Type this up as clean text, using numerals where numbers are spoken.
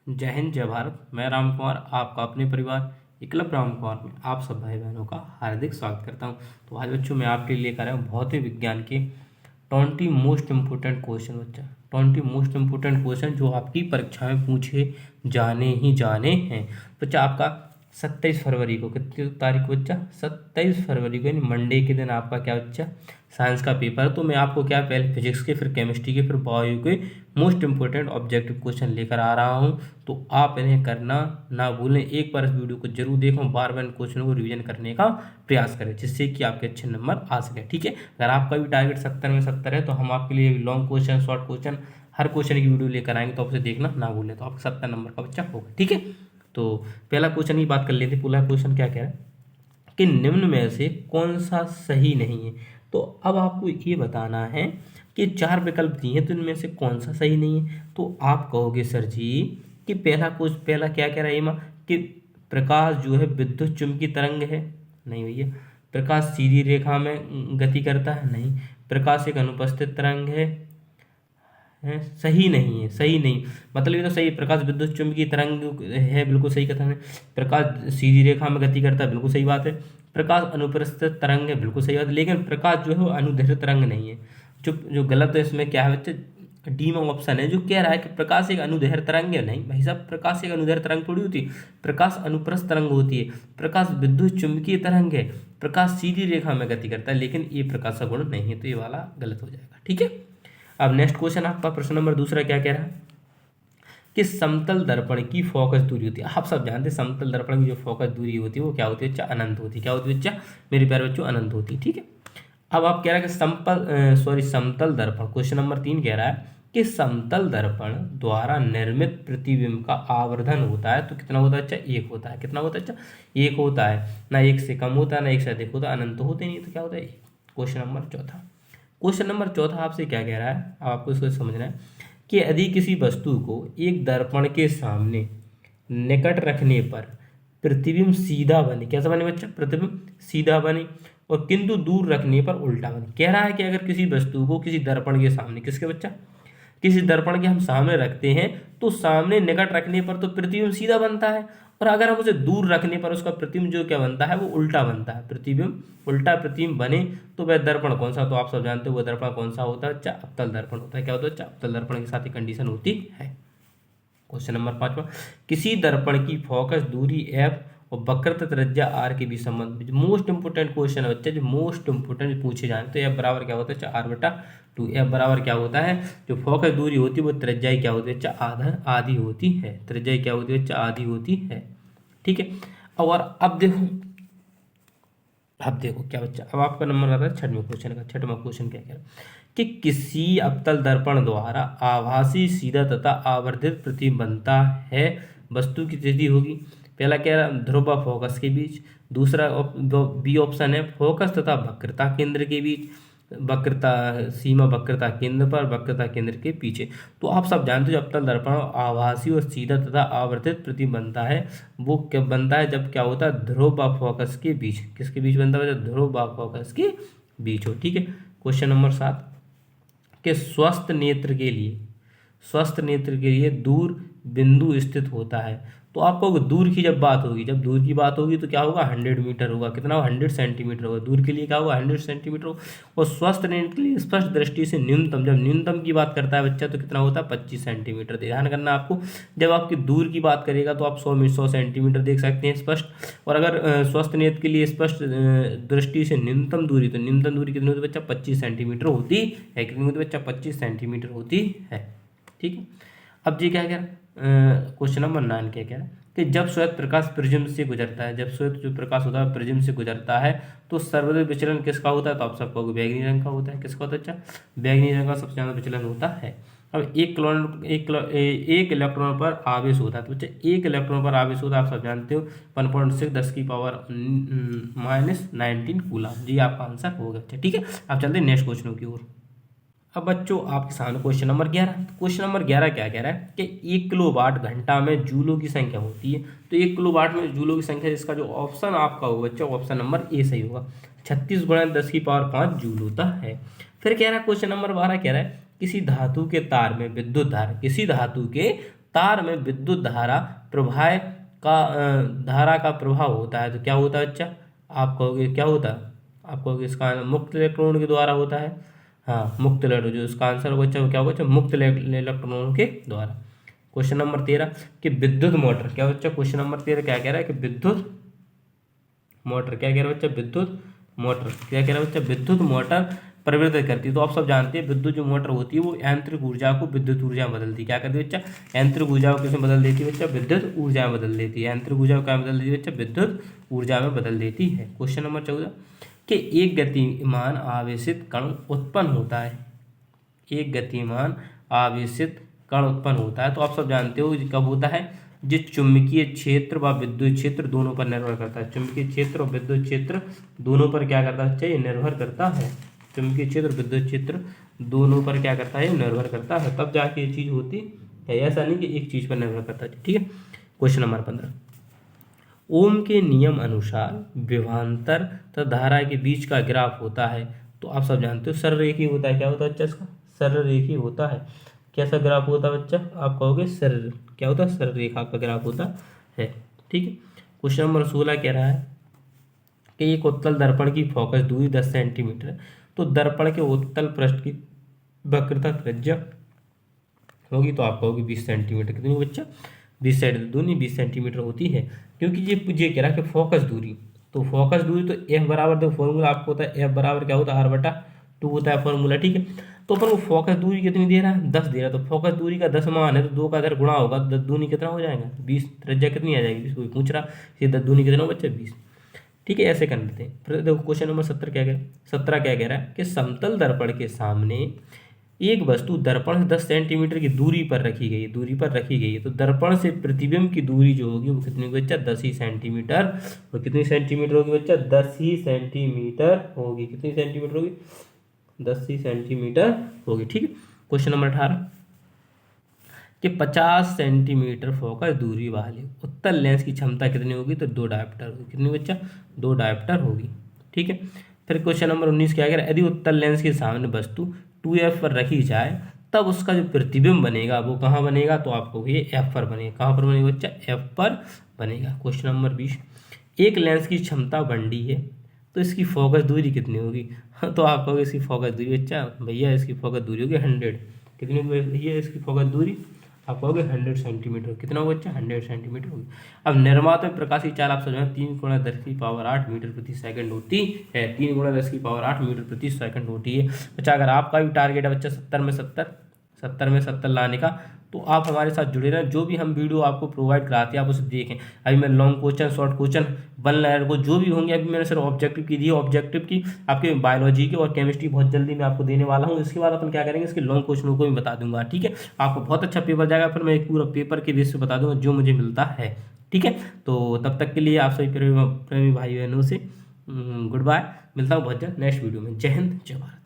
जय हिंद जय भारत। मैं राम कुमार आपका अपने परिवार एकलव्य राम कुमार में आप सब भाई बहनों का हार्दिक स्वागत करता हूं। तो आज बच्चों मैं आपके लिए लेकर आया हूं भौतिक विज्ञान के 20 मोस्ट इम्पोर्टेंट क्वेश्चन। बच्चा 20 मोस्ट इम्पोर्टेंट क्वेश्चन जो आपकी परीक्षा में पूछे जाने ही जाने हैं। बच्चा आपका 27 फरवरी को, कितनी तारीख को बच्चा? 27 फरवरी को, यानी मंडे के दिन आपका क्या बच्चा? साइंस का पेपर है। तो मैं आपको क्या पहले फिजिक्स के, फिर केमिस्ट्री के, फिर बायो के मोस्ट इंपोर्टेंट ऑब्जेक्टिव क्वेश्चन लेकर आ रहा हूं। तो आप इन्हें करना ना भूलें। एक बार इस वीडियो को जरूर देखें, बार बार इन क्वेश्चनों को रिवीजन करने का प्रयास करें, जिससे कि आपके अच्छे नंबर आ सके। ठीक है, अगर आपका भी टारगेट 70 में 70 है तो हम आपके लिए लॉन्ग क्वेश्चन, शॉर्ट क्वेश्चन, हर क्वेश्चन की वीडियो लेकर आएंगे। तो आप उसे देखना ना भूलें, तो आपका 70 नंबर का बच्चा होगा। ठीक है, तो पहला क्वेश्चन की बात कर लेते हैं। पहला क्वेश्चन क्या कह रहा है कि निम्न में से कौन सा सही नहीं है। तो अब आपको ये बताना है कि 4 विकल्प दिए हैं, तो इनमें से कौन सा सही नहीं है। तो आप कहोगे सर जी कि पहला क्या कह रहा है माँ कि प्रकाश जो है विद्युत चुम्बकीय तरंग है। नहीं भैया। प्रकाश सीधी रेखा में गति करता है। नहीं। प्रकाश एक अनुपस्थित तरंग है। सही नहीं है, सही नहीं, मतलब ये तो सही। प्रकाश विद्युत चुम्बकीय तरंग है, बिल्कुल सही कथन है। प्रकाश सीधी रेखा में गति करता है, बिल्कुल सही बात है। प्रकाश अनुप्रस्थित तरंग है, बिल्कुल सही बात है। लेकिन प्रकाश जो है वो अनुदैर्ध्य तरंग नहीं है। जो जो गलत है इसमें क्या है बच्चे? डी में ऑप्शन है जो कह रहा है कि प्रकाश एक अनुदैर्ध्य तरंग है। नहीं भाई साहब, प्रकाश एक अनुदैर्ध्य तरंग थोड़ी होती है। प्रकाश अनुप्रस्थ तरंग होती है। प्रकाश विद्युत चुम्बकीय तरंग है। प्रकाश सीधी रेखा में गति करता है, लेकिन ये प्रकाश का गुण नहीं है। तो ये वाला गलत हो जाएगा। ठीक है, अब नेक्स्ट क्वेश्चन आपका प्रश्न नंबर दूसरा क्या कह रहा है कि समतल दर्पण की फोकस दूरी होती है। आप सब जानते हैं समतल दर्पण की जो फोकस दूरी होती है वो क्या होती है बच्चा? अनंत होती है। क्या होती है बच्चा? मेरे प्यारे बच्चों, अनंत होती है। ठीक है, अब आप कह रहा है कि समतल दर्पण, क्वेश्चन नंबर 3 कह रहा है कि समतल दर्पण द्वारा निर्मित प्रतिबिंब का आवर्धन होता है तो कितना होता है बच्चा? 1 होता है। कितना होता है बच्चा? 1 होता है। ना 1 से कम होता है, ना 1 से अधिक होता है। अनंत होते नहीं, तो क्या होता है? क्वेश्चन नंबर चौथा। क्वेश्चन नंबर चौथा आपसे क्या कह रहा है, अब आपको इसको समझना है कि यदि किसी वस्तु को एक दर्पण के सामने निकट रखने पर प्रतिबिंब सीधा बने, कैसा बने बच्चा? प्रतिबिंब सीधा बने, और किंतु दूर रखने पर उल्टा बने। कह रहा है कि अगर किसी वस्तु को किसी दर्पण के सामने, किसके बच्चा? किसी दर्पण के हम सामने रखते हैं तो सामने निकट रखने पर तो प्रतिबिंब सीधा बनता है, और अगर हम उसे दूर रखने पर उसका प्रतिबिंब जो क्या बनता है वो उल्टा बनता है। प्रतिबिंब उल्टा प्रतिबिंब बने तो वह दर्पण कौन सा? तो आप सब जानते हो वह दर्पण कौन सा होता है बच्चा? अवतल दर्पण होता है। क्या होता है बच्चा? अवतल दर्पण के साथ ही कंडीशन होती है। क्वेश्चन नंबर 5, किसी दर्पण की फोकस दूरी एफ और वक्रता त्रिज्या आर के बीच संबंध। मोस्ट इंपोर्टेंट क्वेश्चन है बच्चा, जो मोस्ट इंपोर्टेंट पूछे जाए तो एफ बराबर क्या होता है? r/2। एफ बराबर क्या होता है? जो फोकस दूरी होती है वो त्रिज्या क्या होती है बच्चा? आधी होती है। त्रिज्या क्या होती है बच्चा? आधी होती है। ठीक है, और अब देखो क्या बच्चा, अब आपका नंबर आता है 6वें क्वेश्चन का। 6वां क्वेश्चन क्या कह रहा है कि किसी अवतल दर्पण द्वारा आभासी सीधा तथा आवर्धित प्रतिबिंब बनता है, वस्तु की स्थिति होगी। पहला कह रहा है ध्रुव व फोकस के बीच। दूसरा बी ऑप्शन है फोकस तथा वक्रता केंद्र के बीच। वक्रता सीमा वक्रता केंद्र पर, वक्रता केंद्र के पीछे। तो आप सब जानते हो जब अवतल दर्पण आभासी और सीधा तथा आवर्धित प्रतिबिंब बनता है वो कब बनता है? जब क्या होता है? ध्रुव व फोकस के बीच। किसके बीच बनता है? जब ध्रुव व फोकस के बीच हो। ठीक है, क्वेश्चन नंबर 7 कि स्वस्थ नेत्र के लिए दूर बिंदु स्थित होता है। तो आपको दूर की जब बात होगी, जब दूर की बात होगी तो क्या होगा? 100 मीटर होगा। कितना होगा? 100 सेंटीमीटर होगा। दूर के लिए क्या होगा? 100 सेंटीमीटर होगा। और स्वस्थ नेत्र के लिए स्पष्ट दृष्टि से न्यूनतम, जब न्यूनतम की बात करता है बच्चा तो कितना होता है? 25 सेंटीमीटर। ध्यान करना आपको, जब आपकी दूर की बात करेगा तो आप 100 सेंटीमीटर देख सकते हैं स्पष्ट। और अगर स्वस्थ नेत्र के लिए स्पष्ट दृष्टि से न्यूनतम दूरी, तो न्यूनतम दूरी कितनी होती है बच्चा? 25 सेंटीमीटर होती है। कितनी होती है बच्चा? 25 सेंटीमीटर होती है। ठीक है, अब जी क्या कह रहा है क्वेश्चन नंबर 9 क्या कह रहा है कि जब श्वेत प्रकाश प्रिज्म से गुजरता है, जब श्वेत जो प्रकाश होता है प्रिज्म से गुजरता है तो सर्वाधिक विचलन किसका होता है? तो आप सबको बैगनी रंग का होता है। किसका होता है अच्छा? बैगनी रंग का सबसे ज़्यादा विचलन होता है। अब एक इलेक्ट्रॉन पर आवेश होता है, तो बच्चा एक इलेक्ट्रॉन पर आवेश होता है आप सब जानते हो 1.6 10 की पावर -19 कूलम। जी आपका आंसर होगा। अच्छा ठीक है, आप चलते हैं नेक्स्ट क्वेश्चनों की ओर। अब बच्चों आपके सामने क्वेश्चन नंबर 11। क्वेश्चन नंबर 11 क्या कह रहा है कि 1 किलोवाट घंटा में जूलों की संख्या होती है। तो 1 किलोवाट में जूलों की संख्या, इसका जो ऑप्शन आपका होगा बच्चों, ऑप्शन नंबर ए सही होगा। 36 गुणा 10 की पावर 5 जूल होता है। फिर कह रहा है क्वेश्चन नंबर 12 कह रहा है किसी धातु के तार में विद्युत धारा, किसी धातु के तार में विद्युत धारा प्रवाह धारा का प्रभाव होता है। तो क्या होता है बच्चा, आप कहोगे क्या होता है, आप कहोगे इसका मुक्त इलेक्ट्रॉन के द्वारा होता है। हाँ, मुक्त इलेक्ट्रॉन, जो इसका आंसर होगा बच्चा वो क्या होगा बच्चा, मुक्त इलेक्ट्रॉनों के द्वारा। क्वेश्चन नंबर 13 कि विद्युत मोटर, क्या बच्चा क्वेश्चन नंबर 13 क्या कह रहा है कि विद्युत मोटर, क्या कह रहा है बच्चा, विद्युत मोटर, क्या कह रहा है बच्चा, विद्युत मोटर परिवर्तित करती है। तो आप सब जानते हैं विद्युत जो मोटर होती है वो यांत्रिक ऊर्जा को विद्युत ऊर्जा में बदलती है। क्या करती है बच्चा, यांत्रिक ऊर्जा को किसमें बदल देती है बच्चा, विद्युत ऊर्जा में बदल देती है। यांत्रिक ऊर्जा को क्या बदल देती है बच्चा, विद्युत ऊर्जा में बदल देती है। क्वेश्चन नंबर 14 कि एक गतिमान आवेशित कण उत्पन्न होता है, एक गतिमान आवेशित कण उत्पन्न होता है। तो आप सब जानते हो कब होता है, जिस चुंबकीय क्षेत्र व विद्युत क्षेत्र दोनों पर निर्भर करता है। चुंबकीय क्षेत्र और विद्युत क्षेत्र दोनों पर क्या करता है, ये निर्भर करता है। चुंबकीय क्षेत्र विद्युत क्षेत्र दोनों पर क्या करता है, निर्भर करता है, तब जाके ये चीज होती है। ऐसा नहीं कि एक चीज पर निर्भर करता है। ठीक है, क्वेश्चन नंबर 15 ओम के नियम अनुसार विभवांतर तथा धारा के बीच का ग्राफ होता है। तो आप सब जानते हो सररेखी होता है। क्या होता है बच्चा, इसका सररेखी होता है। कैसा ग्राफ होता है बच्चा, आप कहोगे सर, क्या होता है, सररेखा का ग्राफ होता है। ठीक है, क्वेश्चन नंबर 16 कह रहा है कि एक उत्तल दर्पण की फोकस दूरी 10 सेंटीमीटर है। तो दर्पण के उत्तल पृष्ठ की वक्रता त्रिज्या होगी, तो आप कहोगे 20 सेंटीमीटर। कितनी बच्चा, 20 सेंटीमीटर, दोनों 20 सेंटीमीटर होती है। क्योंकि ये कह रहा है कि फोकस दूरी, तो फोकस दूरी तो एफ बराबर, देखो फॉर्मूला आपको होता है एफ बराबर क्या होता है, r/2 होता है फॉर्मूला। ठीक है, तो अपन को फोकस दूरी कितनी दे रहा है, 10 दे रहा है। तो फोकस दूरी का 10 मान है, तो 2 का अगर गुणा होगा तो 10 दूनी कितना हो जाएगा, 20। त्रिज्या कितनी आ जाएगी, 20 कोई पूछ रहा, ये 10 दूनी कितना हो बच्चा, 20। ठीक है, ऐसे कर लेते हैं। फिर देखो क्वेश्चन नंबर 17 क्या कह रहा है कि समतल दर्पण के सामने एक वस्तु दर्पण से 10 सेंटीमीटर की दूरी पर रखी गई है। तो दर्पण से प्रतिबिंब की दूरी जो होगी वो कितनी होगी बच्चा, 10 ही सेंटीमीटर। और कितनी सेंटीमीटर होगी बच्चा, 10 ही सेंटीमीटर होगी। कितनी सेंटीमीटर होगी, 10 ही सेंटीमीटर होगी। ठीक है, क्वेश्चन नंबर 18 कि 50 सेंटीमीटर फोकस दूरी वाले उत्तल लेंस की क्षमता कितनी होगी, तो 2 डायोप्टर होगी। कितनी बच्चा, 2 डायोप्टर होगी। ठीक है, फिर क्वेश्चन नंबर 19 क्या कह रहा है, यदि उत्तल लेंस के सामने वस्तु 2f पर रखी जाए तब उसका जो प्रतिबिंब बनेगा वो कहाँ बनेगा, तो आपको ये f पर बनेगा। कहाँ पर बनेगा बच्चा, f पर बनेगा। क्वेश्चन नंबर 20 एक लेंस की क्षमता 1D है तो इसकी फोकस दूरी कितनी होगी। तो आप कहोगे इसकी फोकस दूरी बच्चा, भैया इसकी फोकस दूरी होगी 100। कितनी होगी भैया इसकी फोकस दूरी, आप कहोगे 100 सेंटीमीटर। कितना होगा बच्चा, 100 सेंटीमीटर होगी। अब निर्माता में प्रकाश की चाल आप समझो 3 × 10⁸ मीटर प्रति सेकंड होती है। 3 × 10⁸ मीटर प्रति सेकंड होती है। बच्चा अगर आपका भी टारगेट है बच्चा 70 में 70 लाने का, तो आप हमारे साथ जुड़े रहें। जो भी हम वीडियो आपको प्रोवाइड कराते हैं आप उसे देखें। अभी मैं long question, short question, 1 liner को जो भी होंगे, अभी मैंने सिर्फ ऑब्जेक्टिव की दी, ऑब्जेक्टिव की आपके बायोलॉजी की और केमिस्ट्री बहुत जल्दी मैं आपको देने वाला हूँ। इसके बाद अपन क्या करेंगे, इसके लॉन्ग क्वेश्चनों को भी बता दूंगा। ठीक है, आपको बहुत अच्छा पेपर जाएगा। फिर मैं एक पूरा पेपर के बेस पे बता दूंगा जो मुझे मिलता है। ठीक है, तो तब तक के लिए आप सभी प्रेमी भाई बहनों से गुड बाय। मिलता हूँ बहुत जल्द नेक्स्ट वीडियो में। जय हिंद, जय भारत।